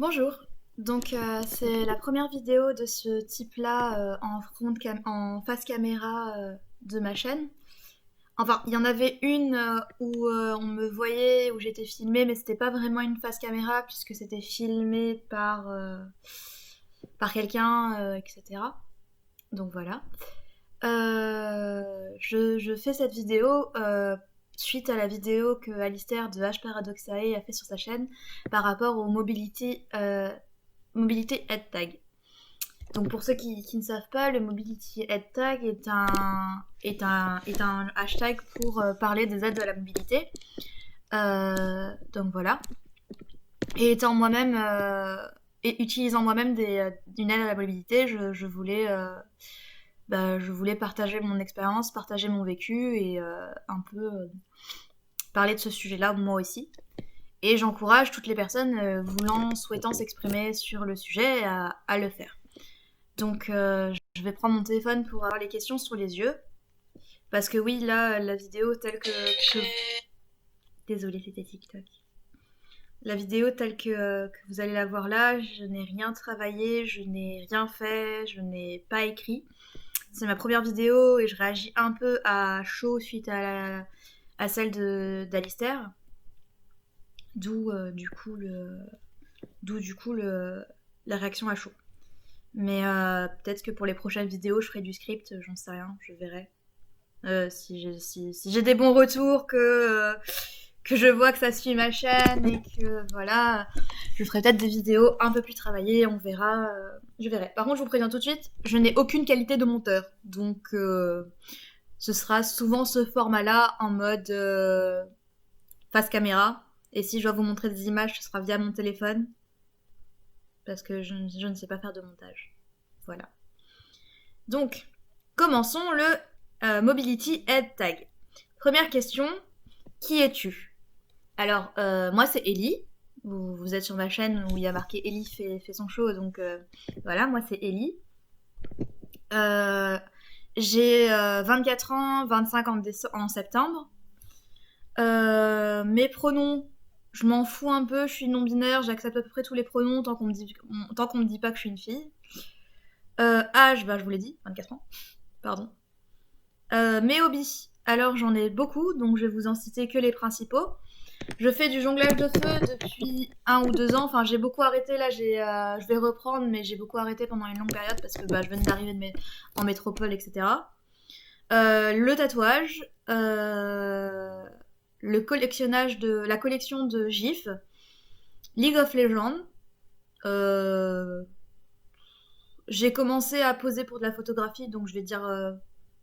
Bonjour. Donc c'est la première vidéo de ce type-là en face caméra de ma chaîne. Enfin, il y en avait une où on me voyait, où j'étais filmée, mais c'était pas vraiment une face caméra puisque c'était filmé par quelqu'un, etc. Donc voilà. Je fais cette vidéo suite à la vidéo que Alistair de H Paradoxae a fait sur sa chaîne par rapport aux Mobility Head Tag. Donc pour ceux qui ne savent pas, le Mobility Head Tag est un hashtag pour parler des aides à la mobilité. Donc voilà. Et étant moi-même et utilisant moi-même une aide à la mobilité, je voulais partager mon expérience, partager mon vécu et un peu parler de ce sujet-là moi aussi. Et j'encourage toutes les personnes souhaitant s'exprimer sur le sujet à le faire. Donc je vais prendre mon téléphone pour avoir les questions sur les yeux. Parce que oui, là, la vidéo telle que... Désolée, c'était TikTok. La vidéo telle que vous allez la voir là, je n'ai rien travaillé, je n'ai rien fait, je n'ai pas écrit. C'est ma première vidéo et je réagis un peu à chaud suite à celle d'Alistair. D'où du coup la réaction à chaud. Mais peut-être que pour les prochaines vidéos, je ferai du script, j'en sais rien, je verrai. Si j'ai des bons retours, que je vois que ça suit ma chaîne et que voilà, je ferai peut-être des vidéos un peu plus travaillées, on verra. Je verrai. Par contre, je vous préviens tout de suite, je n'ai aucune qualité de monteur. Donc ce sera souvent ce format-là en mode face caméra. Et si je dois vous montrer des images, ce sera via mon téléphone. Parce que je ne sais pas faire de montage. Voilà. Donc, commençons le Mobility Head Tag. Première question, qui es-tu? Alors, moi c'est Ellie. Vous êtes sur ma chaîne où il y a marqué Ellie fait son show, donc voilà, moi c'est Ellie. J'ai 24 ans, 25 en septembre. Mes pronoms, je m'en fous un peu, je suis non-binaire, j'accepte à peu près tous les pronoms tant qu'on me dit pas que je suis une fille. Âge, bah je vous l'ai dit, 24 ans, pardon. Mes hobbies, alors j'en ai beaucoup, donc je vais vous en citer que les principaux. Je fais du jonglage de feu depuis 1 ou 2 ans, enfin j'ai beaucoup arrêté, là je vais reprendre, mais j'ai beaucoup arrêté pendant une longue période parce que je venais d'arriver en métropole, etc. Le tatouage, la collection de GIF, League of Legends. J'ai commencé à poser pour de la photographie, donc je vais dire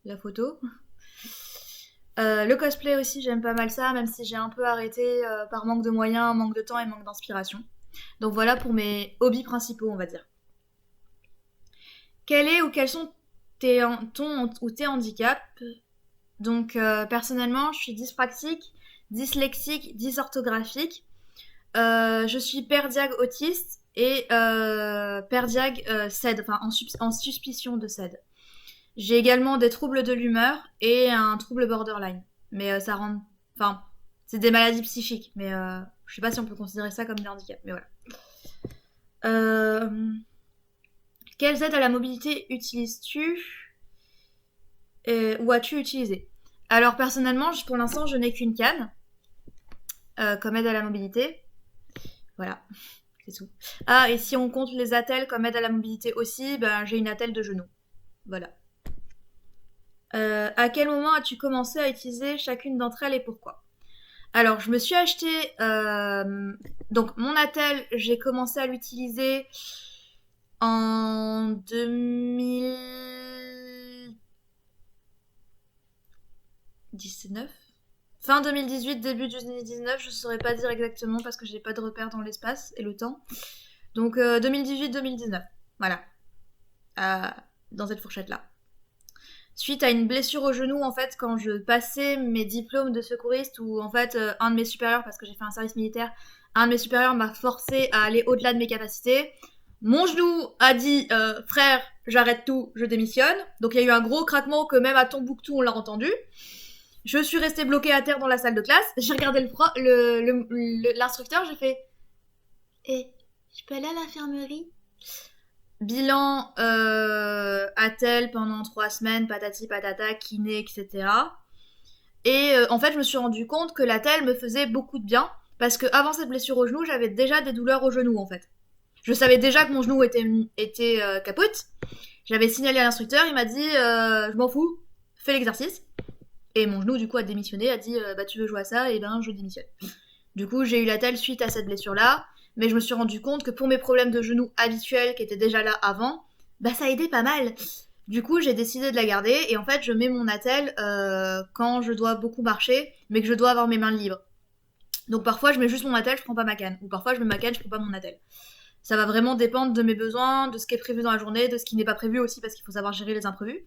la photo. Le cosplay aussi, j'aime pas mal ça, même si j'ai un peu arrêté par manque de moyens, manque de temps et manque d'inspiration. Donc voilà pour mes hobbies principaux, on va dire. Quels sont tes handicaps? Donc personnellement, je suis dyspraxique, dyslexique, dysorthographique. Je suis perdiag autiste et perdiag SED, enfin en suspicion de SED. J'ai également des troubles de l'humeur et un trouble borderline. Mais ça rend... Enfin, c'est des maladies psychiques, mais je sais pas si on peut considérer ça comme des handicaps, mais voilà. Quelles aides à la mobilité utilises-tu ou as-tu utilisé? Alors personnellement, pour l'instant, je n'ai qu'une canne comme aide à la mobilité. Voilà, c'est tout. Ah, et si on compte les attelles comme aide à la mobilité aussi, j'ai une attelle de genou. Voilà. À quel moment as-tu commencé à utiliser chacune d'entre elles et pourquoi? Alors, je me suis acheté... donc, mon attelle, j'ai commencé à l'utiliser en 2019. Fin 2018, début 2019, je ne saurais pas dire exactement parce que j'ai pas de repère dans l'espace et le temps. Donc 2018-2019, voilà. Dans cette fourchette-là. Suite à une blessure au genou, en fait, quand je passais mes diplômes de secouriste, où en fait, un de mes supérieurs, parce que j'ai fait un service militaire, un de mes supérieurs m'a forcé à aller au-delà de mes capacités. Mon genou a dit frère, j'arrête tout, je démissionne. Donc il y a eu un gros craquement que même à Tombouctou on l'a entendu. Je suis restée bloquée à terre dans la salle de classe. J'ai regardé l'instructeur, j'ai fait Je peux aller à l'infirmerie? Bilan attelle pendant 3 semaines, patati patata, kiné, etc. Et en fait, je me suis rendu compte que l'attelle me faisait beaucoup de bien parce que avant cette blessure au genou, j'avais déjà des douleurs au genou en fait. Je savais déjà que mon genou était capote. J'avais signalé à l'instructeur, il m'a dit je m'en fous, fais l'exercice. Et mon genou du coup a démissionné, a dit bah tu veux jouer à ça, et ben je démissionne. Du coup, j'ai eu l'attelle suite à cette blessure-là, mais je me suis rendu compte que pour mes problèmes de genoux habituels qui étaient déjà là avant, bah ça aidait pas mal. Du coup, j'ai décidé de la garder et en fait, je mets mon attelle quand je dois beaucoup marcher, mais que je dois avoir mes mains libres. Donc parfois, je mets juste mon attelle, je prends pas ma canne. Ou parfois, je mets ma canne, je prends pas mon attelle. Ça va vraiment dépendre de mes besoins, de ce qui est prévu dans la journée, de ce qui n'est pas prévu aussi, parce qu'il faut savoir gérer les imprévus.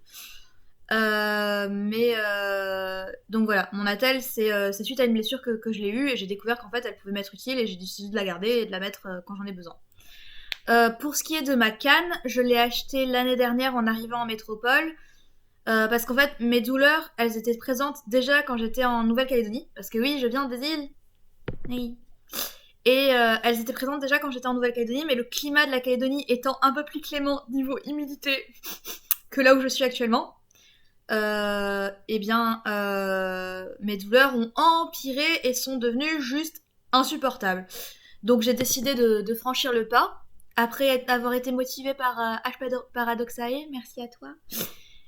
Donc voilà, mon attelle, c'est suite à une blessure que je l'ai eue et j'ai découvert qu'en fait elle pouvait m'être utile et j'ai décidé de la garder et de la mettre quand j'en ai besoin. Pour ce qui est de ma canne, je l'ai achetée l'année dernière en arrivant en métropole parce qu'en fait mes douleurs elles étaient présentes déjà quand j'étais en Nouvelle-Calédonie parce que oui, je viens des îles. Oui. Et elles étaient présentes déjà quand j'étais en Nouvelle-Calédonie, mais le climat de la Calédonie étant un peu plus clément niveau humidité que là où je suis actuellement, mes douleurs ont empiré et sont devenues juste insupportables. Donc j'ai décidé de franchir le pas. Après avoir été motivée par H. Paradoxae, merci à toi,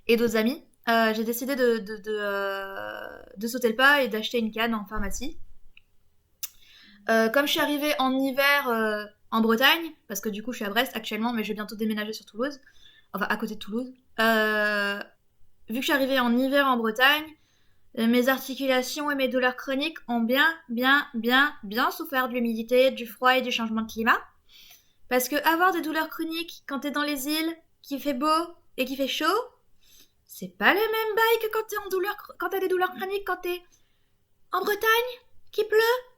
et d'autres amis, j'ai décidé de sauter le pas et d'acheter une canne en pharmacie. Comme je suis arrivée en hiver en Bretagne, parce que du coup je suis à Brest actuellement, mais je vais bientôt déménager sur Toulouse, enfin à côté de Toulouse, vu que je suis arrivée en hiver en Bretagne, mes articulations et mes douleurs chroniques ont bien souffert de l'humidité, du froid et du changement de climat. Parce que avoir des douleurs chroniques quand t'es dans les îles, qu'il fait beau et qu'il fait chaud, c'est pas le même bail que quand t'as des douleurs chroniques quand t'es en Bretagne, qui pleut,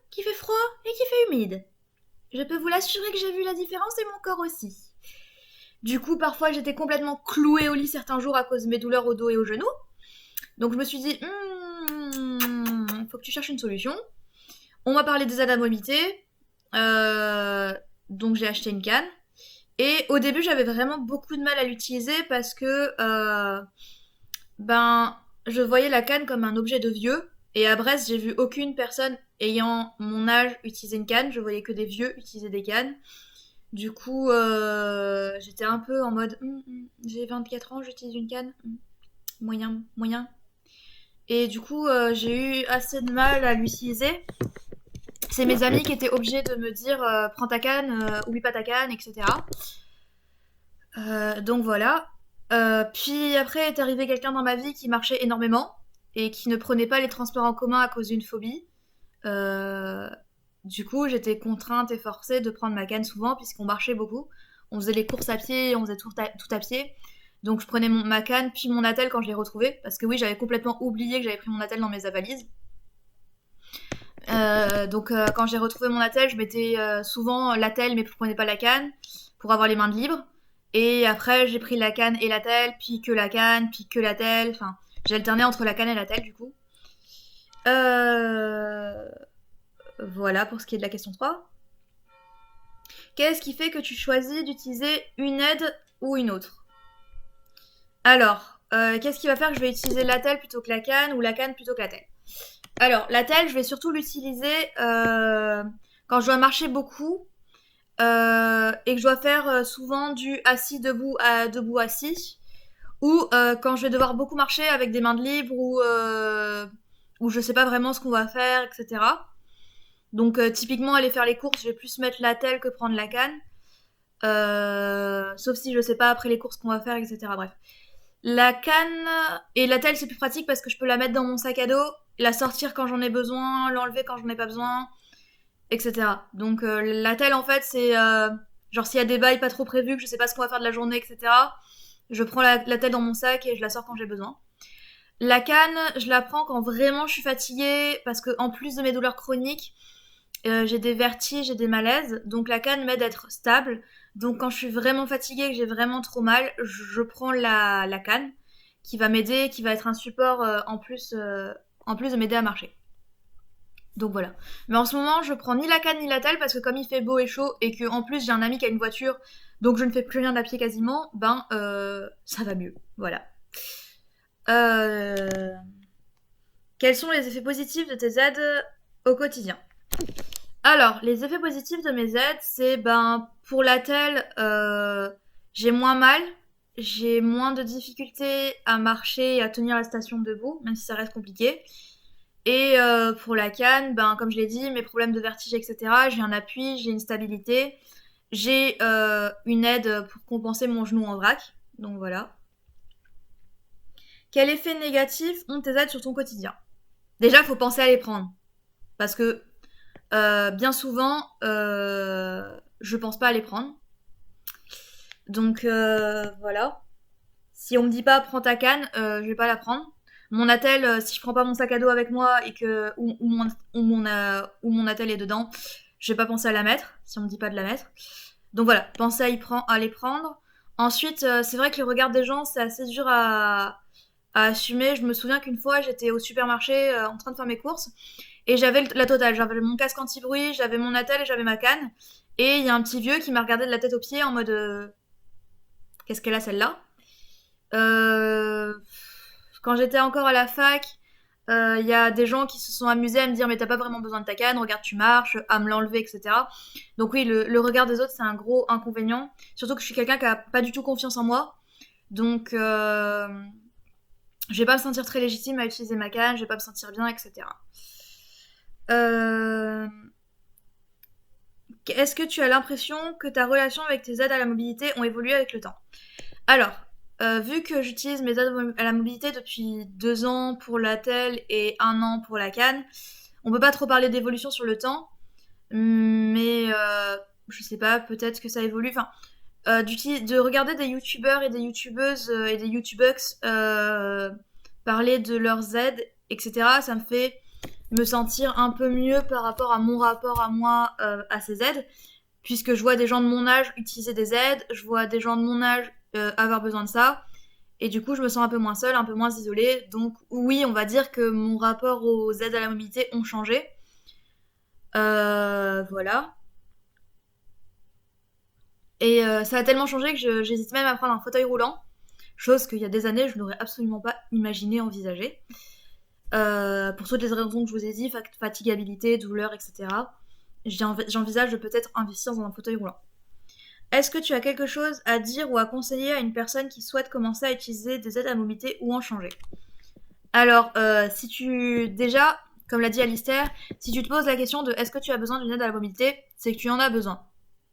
qui fait froid et qui fait humide. Je peux vous l'assurer que j'ai vu la différence et mon corps aussi. Du coup, parfois j'étais complètement clouée au lit certains jours à cause de mes douleurs au dos et aux genoux. Donc je me suis dit, faut que tu cherches une solution. On m'a parlé des aides à mobilité, donc j'ai acheté une canne. Et au début, j'avais vraiment beaucoup de mal à l'utiliser parce que je voyais la canne comme un objet de vieux. Et à Brest, j'ai vu aucune personne ayant mon âge utiliser une canne. Je voyais que des vieux utiliser des cannes. Du coup, j'étais un peu en mode j'ai 24 ans, j'utilise une canne. Moyen, moyen. Et du coup, j'ai eu assez de mal à l'utiliser. C'est mes amis qui étaient obligés de me dire prends ta canne, oublie pas ta canne, etc. Donc voilà. Puis après est arrivé quelqu'un dans ma vie qui marchait énormément et qui ne prenait pas les transports en commun à cause d'une phobie. Euh, du coup, j'étais contrainte et forcée de prendre ma canne souvent puisqu'on marchait beaucoup. On faisait les courses à pied, on faisait tout à pied. Donc je prenais ma canne puis mon attelle quand je l'ai retrouvée parce que oui, j'avais complètement oublié que j'avais pris mon attelle dans mes valises. Quand j'ai retrouvé mon attelle, je mettais souvent l'attelle mais je prenais pas la canne pour avoir les mains libres. Et après, j'ai pris la canne et l'attelle, puis que la canne, puis que l'attelle. Enfin, j'ai alterné entre la canne et l'attelle du coup. Euh... Voilà pour ce qui est de la question 3. Qu'est-ce qui fait que tu choisis d'utiliser une aide ou une autre? Alors, qu'est-ce qui va faire que je vais utiliser l'attelle plutôt que la canne ou la canne plutôt que l'attelle? Alors, l'attelle, je vais surtout l'utiliser quand je dois marcher beaucoup et que je dois faire souvent du assis debout à debout assis ou quand je vais devoir beaucoup marcher avec des mains de libre ou je sais pas vraiment ce qu'on va faire, etc. Donc typiquement aller faire les courses, je vais plus mettre l'attelle que prendre la canne. Sauf si je sais pas après les courses qu'on va faire, etc. Bref. La canne et l'attelle c'est plus pratique parce que je peux la mettre dans mon sac à dos, la sortir quand j'en ai besoin, l'enlever quand j'en ai pas besoin, etc. Donc l'attelle en fait c'est genre s'il y a des bails pas trop prévus, que je sais pas ce qu'on va faire de la journée, etc. Je prends l'attelle dans mon sac et je la sors quand j'ai besoin. La canne, je la prends quand vraiment je suis fatiguée parce que en plus de mes douleurs chroniques, j'ai des vertiges, j'ai des malaises, donc la canne m'aide à être stable. Donc quand je suis vraiment fatiguée et que j'ai vraiment trop mal, je prends la canne qui va m'aider, qui va être un support en plus de m'aider à marcher. Donc voilà. Mais en ce moment, je prends ni la canne ni la telle parce que comme il fait beau et chaud et que en plus j'ai un ami qui a une voiture, donc je ne fais plus rien à pied quasiment, ça va mieux. Voilà. Euh, Quels sont les effets positifs de tes aides au quotidien? Alors, les effets positifs de mes aides, c'est pour la telle, j'ai moins mal, j'ai moins de difficultés à marcher et à tenir la station debout, même si ça reste compliqué. Et pour la canne, comme je l'ai dit, mes problèmes de vertige, etc., j'ai un appui, j'ai une stabilité, j'ai une aide pour compenser mon genou en vrac. Donc voilà. Quel effet négatif ont tes aides sur ton quotidien? Déjà, il faut penser à les prendre. Parce que bien souvent, je pense pas à les prendre. Donc voilà. Si on me dit pas prends ta canne, je vais pas la prendre. Mon attel, si je prends pas mon sac à dos avec moi et que où mon attel est dedans, je vais pas penser à la mettre si on me dit pas de la mettre. Donc voilà, pensez à les prendre. Ensuite, c'est vrai que le regard des gens, c'est assez dur à assumer. Je me souviens qu'une fois, j'étais au supermarché en train de faire mes courses et j'avais la totale. J'avais mon casque anti-bruit, j'avais mon attel et j'avais ma canne. Et il y a un petit vieux qui m'a regardé de la tête aux pieds en mode qu'est-ce qu'elle a celle-là? Euh, Quand j'étais encore à la fac, il y a des gens qui se sont amusés à me dire mais t'as pas vraiment besoin de ta canne, regarde tu marches, à me l'enlever, etc. Donc oui, le regard des autres c'est un gros inconvénient. Surtout que je suis quelqu'un qui a pas du tout confiance en moi. Donc je vais pas me sentir très légitime à utiliser ma canne, je vais pas me sentir bien, etc. Euh, Est-ce que tu as l'impression que ta relation avec tes aides à la mobilité ont évolué avec le temps? Alors, vu que j'utilise mes aides à la mobilité depuis 2 ans pour la telle et 1 an pour la canne, on peut pas trop parler d'évolution sur le temps, mais je sais pas, peut-être que ça évolue. Enfin, de regarder des youtubeurs et des youtubeuses et des youtubux parler de leurs aides, etc., ça me fait me sentir un peu mieux par rapport à mon rapport à moi à ces aides, puisque je vois des gens de mon âge utiliser des aides, je vois des gens de mon âge avoir besoin de ça, et du coup je me sens un peu moins seule, un peu moins isolée, donc oui, on va dire que mon rapport aux aides à la mobilité ont changé. Voilà. Et ça a tellement changé que j'hésite même à prendre un fauteuil roulant, chose qu'il y a des années je n'aurais absolument pas imaginé envisager. Pour toutes les raisons que je vous ai dit, fatigabilité, douleur, etc. J'envisage de peut-être investir dans un fauteuil roulant. Est-ce que tu as quelque chose à dire ou à conseiller à une personne qui souhaite commencer à utiliser des aides à mobilité ou en changer? Alors, si tu... Déjà, comme l'a dit Alistair, si tu te poses la question de est-ce que tu as besoin d'une aide à la mobilité, c'est que tu en as besoin.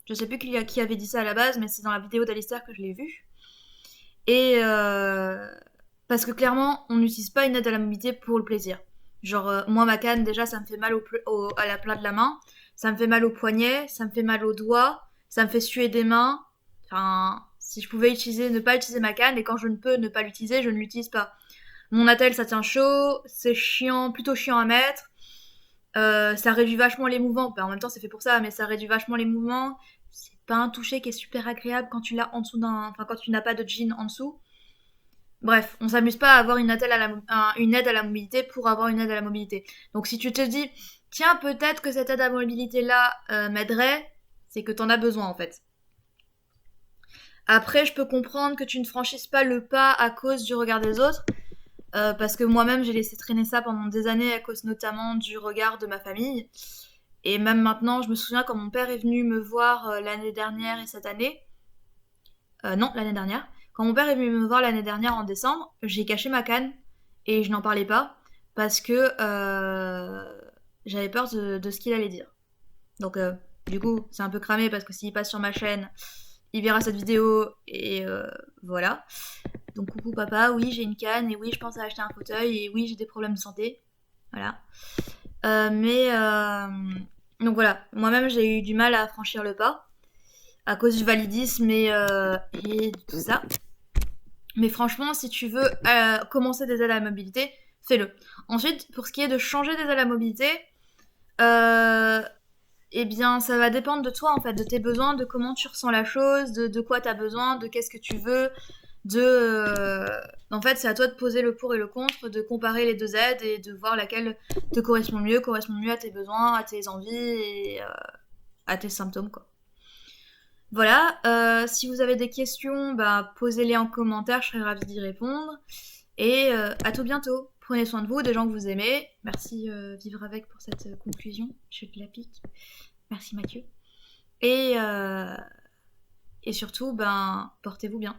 Je sais plus qui avait dit ça à la base, mais c'est dans la vidéo d'Alistair que je l'ai vu. Et parce que clairement, on n'utilise pas une aide à la mobilité pour le plaisir. Genre, moi, ma canne, déjà, ça me fait mal à la plate de la main, ça me fait mal au poignet, ça me fait mal aux doigts, ça me fait suer des mains. Enfin, si je pouvais ne pas utiliser ma canne, et quand je ne peux ne pas l'utiliser, je ne l'utilise pas. Mon attel, ça tient chaud, c'est chiant, plutôt chiant à mettre. Ça réduit vachement les mouvements. En même temps, c'est fait pour ça, mais ça réduit vachement les mouvements. C'est pas un toucher qui est super agréable quand tu l'as en dessous enfin, quand tu n'as pas de jean en dessous. Bref, on s'amuse pas à avoir une aide à la mobilité pour avoir une aide à la mobilité. Donc si tu te dis, tiens, peut-être que cette aide à la mobilité-là m'aiderait, c'est que t'en as besoin en fait. Après, je peux comprendre que tu ne franchisses pas le pas à cause du regard des autres, parce que moi-même j'ai laissé traîner ça pendant des années à cause notamment du regard de ma famille. Et même maintenant, je me souviens quand mon père est venu me voir l'année dernière et cette année, non, l'année dernière, quand mon père est venu me voir l'année dernière en décembre, j'ai caché ma canne et je n'en parlais pas parce que j'avais peur de ce qu'il allait dire. Donc, du coup, c'est un peu cramé parce que s'il passe sur ma chaîne, il verra cette vidéo et voilà. Donc, coucou papa, oui, j'ai une canne et oui, je pense à acheter un fauteuil et oui, j'ai des problèmes de santé. Voilà. Donc voilà, moi-même j'ai eu du mal à franchir le pas à cause du validisme et tout ça. Mais franchement, si tu veux commencer des aides à la mobilité, fais-le. Ensuite, pour ce qui est de changer des aides à la mobilité, eh bien, ça va dépendre de toi, en fait, de tes besoins, de comment tu ressens la chose, de quoi tu as besoin, de qu'est-ce que tu veux. En fait, c'est à toi de poser le pour et le contre, de comparer les deux aides et de voir laquelle te correspond mieux à tes besoins, à tes envies et à tes symptômes, quoi. Voilà, si vous avez des questions, bah, posez-les en commentaire, je serai ravie d'y répondre. Et à tout bientôt. Prenez soin de vous, des gens que vous aimez. Merci Vivre avec pour cette conclusion. Je te la pique. Merci Mathieu. Et, euh, et surtout, ben, portez-vous bien.